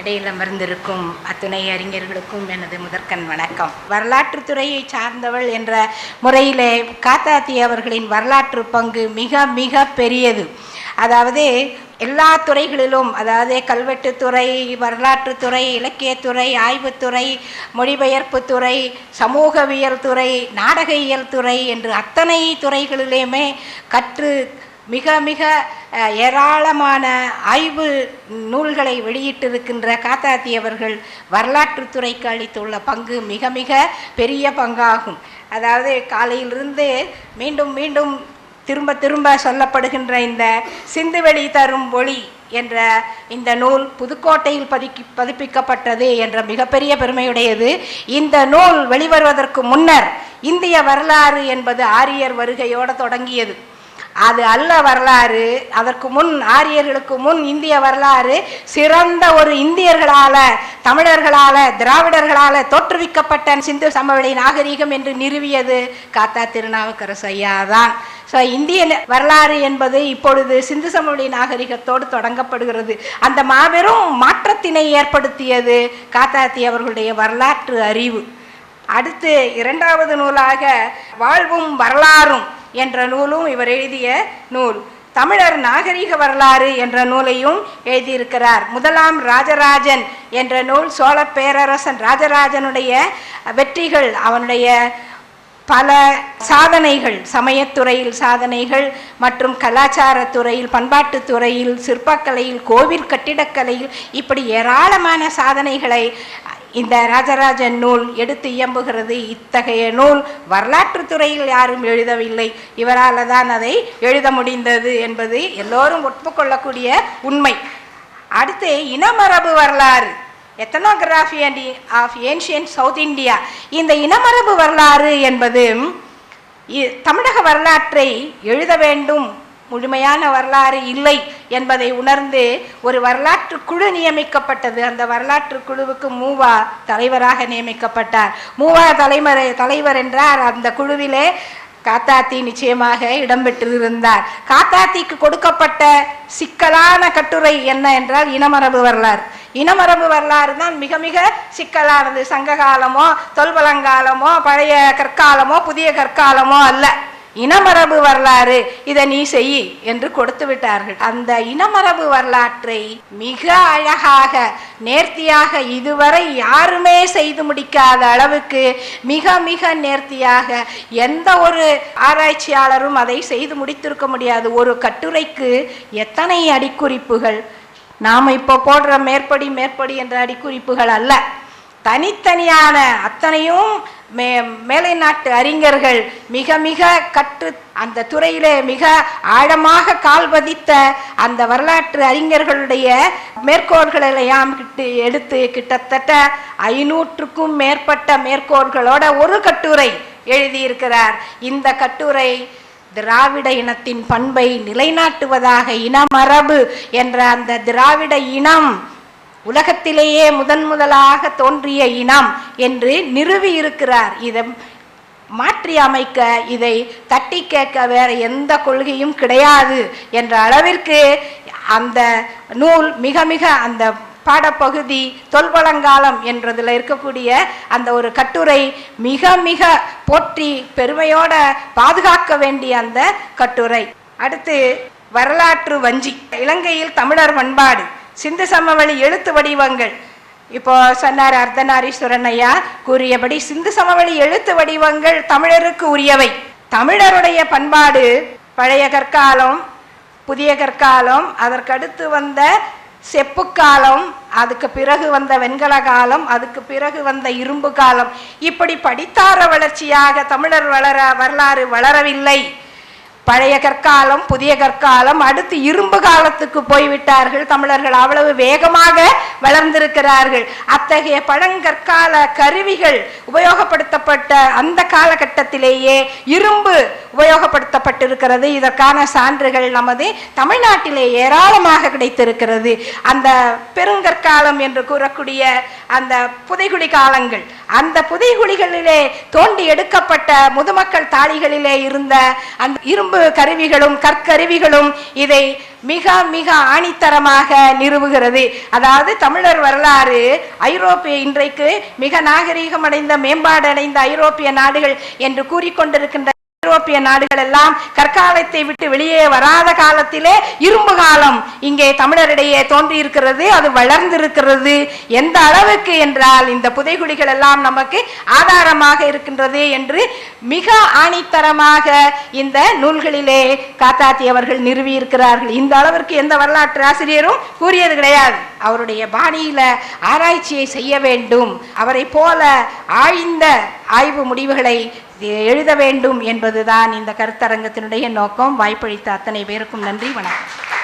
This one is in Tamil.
மேடையில் அமர்ந்திருக்கும் அத்துணை அறிஞர்களுக்கும் எனது முதற்கண் வணக்கம். வரலாற்று துறையை சார்ந்தவள் என்ற முறையிலே காத்தாத்தி அவர்களின் வரலாற்று பங்கு மிக மிக பெரியது. அதாவது எல்லா துறைகளிலும், அதாவது கல்வெட்டுத்துறை, வரலாற்றுத்துறை, இலக்கியத்துறை, ஆய்வுத்துறை, மொழிபெயர்ப்புத்துறை, சமூகவியல் துறை, நாடக இயல் துறை என்று அத்தனை துறைகளிலுமே கற்று மிக மிக ஏராளமான ஆய்வு நூல்களை வெளியிட்டிருக்கின்ற காத்தாத்தி அவர்கள் வரலாற்றுத்துறைக்கு அளித்துள்ள பங்கு மிக மிக பெரிய பங்காகும். அதாவது காலையிலிருந்து மீண்டும் மீண்டும் திரும்ப திரும்ப சொல்லப்படுகின்ற இந்த சிந்துவெளி தரும் ஒளி என்ற இந்த நூல் புதுக்கோட்டையில் பதிப்பிக்கப்பட்டது என்ற மிகப்பெரிய பெருமையுடையது. இந்த நூல் வெளிவருவதற்கு முன்னர் இந்திய வரலாறு என்பது ஆரியர் வருகையோடு தொடங்கியது. அது அல்ல வரலாறு. அதற்கு முன், ஆரியர்களுக்கு முன் இந்திய வரலாறு சிறந்த ஒரு இந்தியர்களால், தமிழர்களால், திராவிடர்களால் தோற்றுவிக்கப்பட்ட சிந்து சமவெளி நாகரிகம் என்று நிறுவியது காத்தா திருநாவுக்கரசு ஐயா தான். ஸோ இந்திய வரலாறு என்பது இப்பொழுது சிந்து சமவெளி நாகரிகத்தோடு தொடங்கப்படுகிறது. அந்த மாபெரும் மாற்றத்தினை ஏற்படுத்தியது காத்தாத்தி அவர்களுடைய வரலாற்று அறிவு. அடுத்து இரண்டாவது நூலாக வாழ்வும் வரலாறும் என்ற நூலும் இவர் எழுதிய நூல். தமிழர் நாகரிக வரலாறு என்ற நூலையும் எழுதியிருக்கிறார். முதலாம் ராஜராஜன் என்ற நூல் சோழ பேரரசன் ராஜராஜனுடைய வெற்றிகள், அவனுடைய பல சாதனைகள், சமயத்துறையில் சாதனைகள் மற்றும் கலாச்சாரத்துறையில், பண்பாட்டுத்துறையில், சிற்பக்கலையில், கோவில் கட்டிடக்கலையில், இப்படி ஏராளமான சாதனைகளை இந்த ராஜராஜன் நூல் எடுத்து இயம்புகிறது. இத்தகைய நூல் வரலாற்று துறையில் யாரும் எழுதவில்லை, இவரால் தான் அதை எழுத முடிந்தது என்பது எல்லோரும் ஒப்புக்கொள்ளக்கூடிய உண்மை. அடுத்து இனமரபு வரலாறு, எத்தனோகிராஃபி ஆஃப் ஏன்ஷியன்ட் சவுத் இந்தியா. இந்த இனமரபு வரலாறு என்பது தமிழக வரலாற்றை எழுத வேண்டும், முழுமையான வரலாறு இல்லை என்பதை உணர்ந்து ஒரு வரலாற்று குழு நியமிக்கப்பட்டது. அந்த வரலாற்று குழுவுக்கு மூவா தலைவராக நியமிக்கப்பட்டார். மூவா தலைவர் என்றார். அந்த குழுவிலே காத்தாத்தி நிச்சயமாக இடம்பெற்றிருந்தார். காத்தாத்திக்கு கொடுக்கப்பட்ட சிக்கலான கட்டுரை என்ன என்றால் இனமரபு வரலாறு. இனமரபு வரலாறு தான் மிக மிக சிக்கலானது. சங்க காலமோ, தொல்பழங்காலமோ, பழைய கற்காலமோ, புதிய கற்காலமோ அல்ல, இனமரபு வரலாறு, இதை நீ செய் என்று கொடுத்து விட்டார்கள். அந்த இனமரபு வரலாற்றை மிக அழகாக, நேர்த்தியாக, இதுவரை யாருமே செய்து முடிக்காத அளவுக்கு மிக மிக நேர்த்தியாக, எந்த ஒரு ஆராய்ச்சியாளரும் அதை செய்து முடித்திருக்க முடியாது. ஒரு கட்டுரைக்கு எத்தனை அடிக்குறிப்புகள்! நாம் இப்போ போடுற மேற்படி என்ற அடிக்குறிப்புகள் அல்ல, தனித்தனியான அத்தனையும் மேலை நாட்டு அறிஞர்கள் மிக மிக கற்று அந்த துறையிலே மிக ஆழமாக கால் பதித்த அந்த வரலாற்று அறிஞர்களுடைய மேற்கோள்களெல்லாம் எடுத்து கிட்டத்தட்ட 500க்கும் மேற்பட்ட மேற்கோள்களோட ஒரு கட்டுரை எழுதியிருக்கிறார். இந்த கட்டுரை திராவிட இனத்தின் பண்பை நிலைநாட்டுவதாக, இனமரபு என்ற அந்த திராவிட இனம் உலகத்திலேயே முதலாக தோன்றிய இனம் என்று நிறுவி இருக்கிறார். இதை மாற்றி அமைக்க, இதை தட்டி கேட்க வேற எந்த கொள்கையும் கிடையாது என்ற அளவிற்கு அந்த நூல் மிக மிக, அந்த பாடப்பகுதி தொல்பழங்காலம் என்றதில் இருக்கக்கூடிய அந்த ஒரு கட்டுரை மிக மிக போற்றி பெருமையோட பாதுகாக்க வேண்டிய அந்த கட்டுரை. அடுத்து வரலாற்று வஞ்சி, இலங்கையில் தமிழர் பண்பாடு, சிந்து சமவெளி எழுத்து வடிவங்கள். இப்போ சொன்னார் அர்த்தநாரீஸ்வரன் ஐயா கூறியபடி சிந்து சமவெளி எழுத்து வடிவங்கள் தமிழருக்கு உரியவை. தமிழருடைய பண்பாடு பழைய கற்காலம், புதிய கற்காலம், அதற்கடுத்து வந்த செப்பு காலம், அதுக்கு பிறகு வந்த வெண்கல காலம், அதுக்கு பிறகு வந்த இரும்பு காலம், இப்படி படித்தார வளர்ச்சியாக தமிழர் வரலாறு வளரவில்லை. பழைய கற்காலம், புதிய கற்காலம், அடுத்து இரும்பு காலத்துக்கு போய்விட்டார்கள் தமிழர்கள். அவ்வளவு வேகமாக வளர்ந்திருக்கிறார்கள். அத்தகைய பழங்கற்கால கருவிகள் உபயோகப்படுத்தப்பட்ட அந்த காலகட்டத்திலேயே இரும்பு உபயோகப்படுத்தப்பட்டிருக்கிறது. இதற்கான சான்றுகள் நமது தமிழ்நாட்டிலே ஏராளமாக கிடைத்திருக்கிறது. அந்த பெருங்கற்காலம் என்று கூறக்கூடிய அந்த புதைகுழி காலங்கள், அந்த புதைகுழிகளிலே தோண்டி எடுக்கப்பட்ட முதுமக்கள் தாழிகளிலே இருந்த அந்த இரும்பு கருவிகளும் கற்கருவிகளும் இதை மிக மிக ஆணித்தரமாக நிறுவுகிறது. அதாவது தமிழர் வரலாறு ஐரோப்பிய இன்றைக்கு மிக நாகரீகம் அடைந்த மேம்பாடு அடைந்த ஐரோப்பிய நாடுகள் என்று கூறிக்கொண்டிருக்கின்ற ஐரோப்பிய நாடுகள் எல்லாம் கற்காலத்தை விட்டு வெளியே வராத காலத்திலே இரும்பு காலம் இங்கே தமிழரிடையே தோன்றியிருக்கிறது. அது வளர்ந்திருக்கிறது. எந்த அளவுக்கு என்றால் இந்த புதைகுழிகள் எல்லாம் நமக்கு ஆதாரமாக இருக்கின்றது என்று மிக ஆணித்தரமாக இந்த நூல்களிலே காத்தாத்தி அவர்கள் நிறுவியிருக்கிறார்கள். இந்த அளவிற்கு எந்த வரலாற்று ஆசிரியரும் கூறியது கிடையாது. அவருடைய பாணியில ஆராய்ச்சியை செய்ய வேண்டும், அவரை போல ஆழ்ந்த ஆய்வு முடிவுகளை எழுத வேண்டும் என்பதுதான் இந்த கருத்தரங்கத்தினுடைய நோக்கம். வாய்ப்பளித்த அத்தனை பேருக்கும் நன்றி, வணக்கம்.